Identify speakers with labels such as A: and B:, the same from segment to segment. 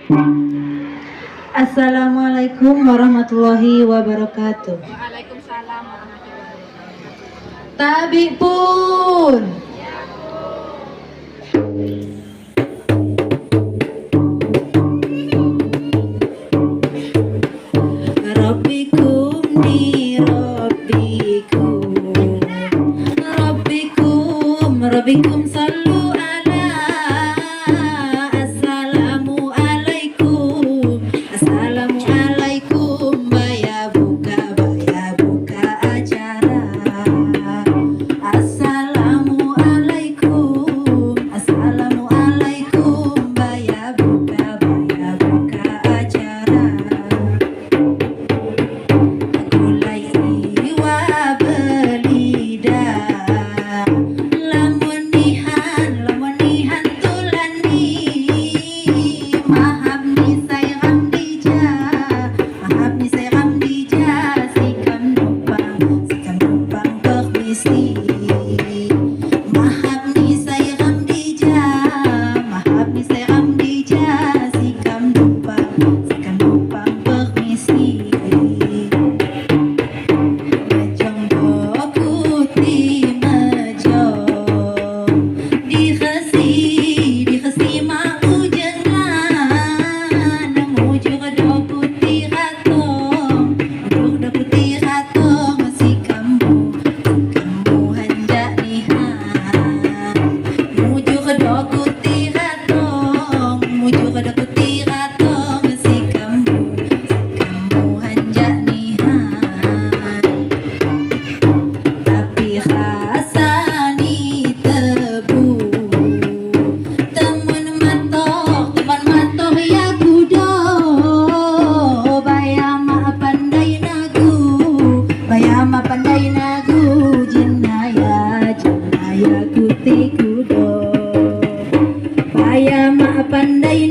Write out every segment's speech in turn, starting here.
A: Assalamualaikum warahmatullahi wabarakatuh.
B: Waalaikumsalam warahmatullahi wabarakatuh.
A: Tabi pun. Rabbikum ni rabbikum. Rabbikum sallu ala. Assalamu alaikum. Assalamu alaikum. Baya buka acara. Assalamu alaikum. Assalamu alaikum. Baya buka acara. Gulai iwa belida. Lamunihan tulani. Mahab ni saya Ramdija. Mahab ni saya Ramdija. Sikam numpang permisi. Mahab ni saya Ramdija. Mahab ni saya Ramdija. Sikam numpang permisi. Mejong putih mejong. Dikasi mau jangan. Mujur do putih ratong. Si kamu hendak nihan. Mujur do putih ratong. Si kamu hendak nihan. Tapi rasani tebu. Teman matoh ya kudo. Bayama pandai nagu. Jinaya kuti kudo. Bayama pandai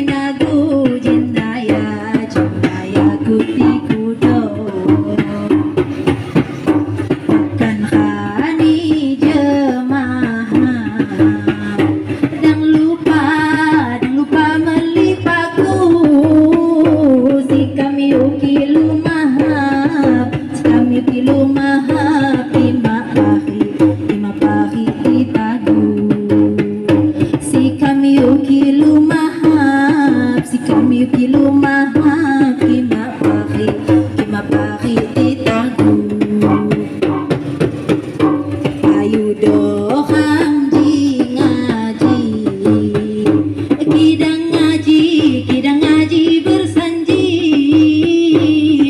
A: nagu. Jinaya kuti kudo. Bukan khani jemaah. Dang lupa melipaku. Si kami ukilu mahab. Lima pahi itagu. Si kami ukilu mahab. Lima pahi itagu. Ayu dohang ngaji. Kidang ngaji bersanji.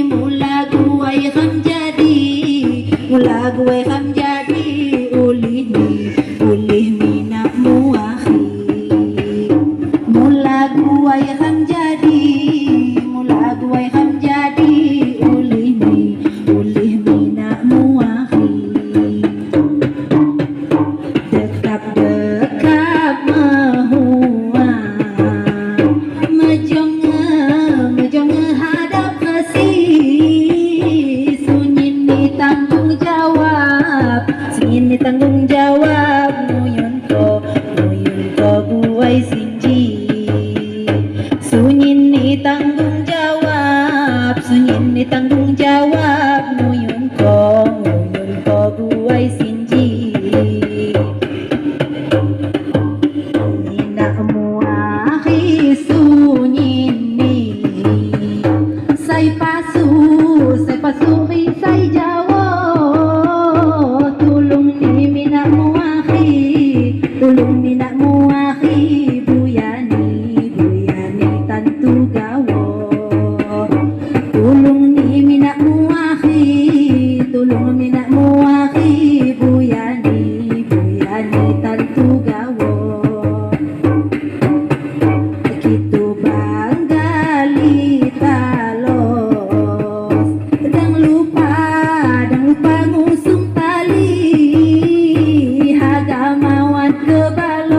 A: Mula guai ham jadi. Ulih mina muahi. Mula guai ham jadi. Ulih mina muahi. Dekap mahua. Mejong hadap kasih. Sunyi ni tanggung jawab. Muyun ko buai sinji. Sunyi ni tanggung jawab. Muyun ko buai sinji. Nina muahi sunyini. Say pasu say jawo. Tulung ni mina muahi. Buyani tantu gawo. Tulung ni mina muahi. Buyani tantu gawo. Begitu banggali talos. Dang lupa ngusung tali. Hagamawan kebalo.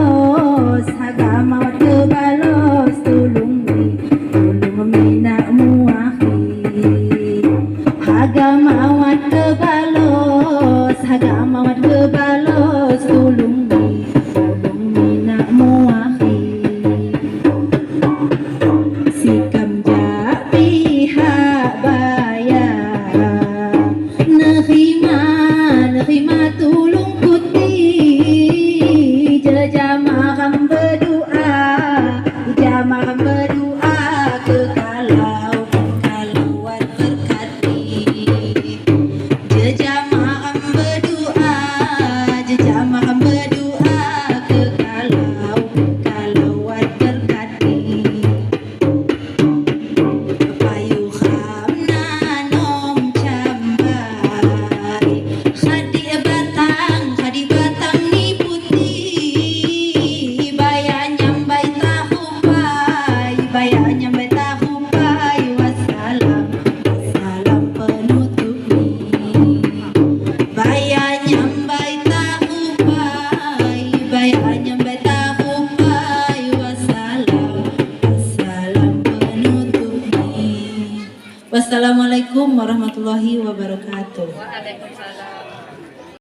A: Wassalamualaikum warahmatullahi wabarakatuh.
B: Waalaikumsalam.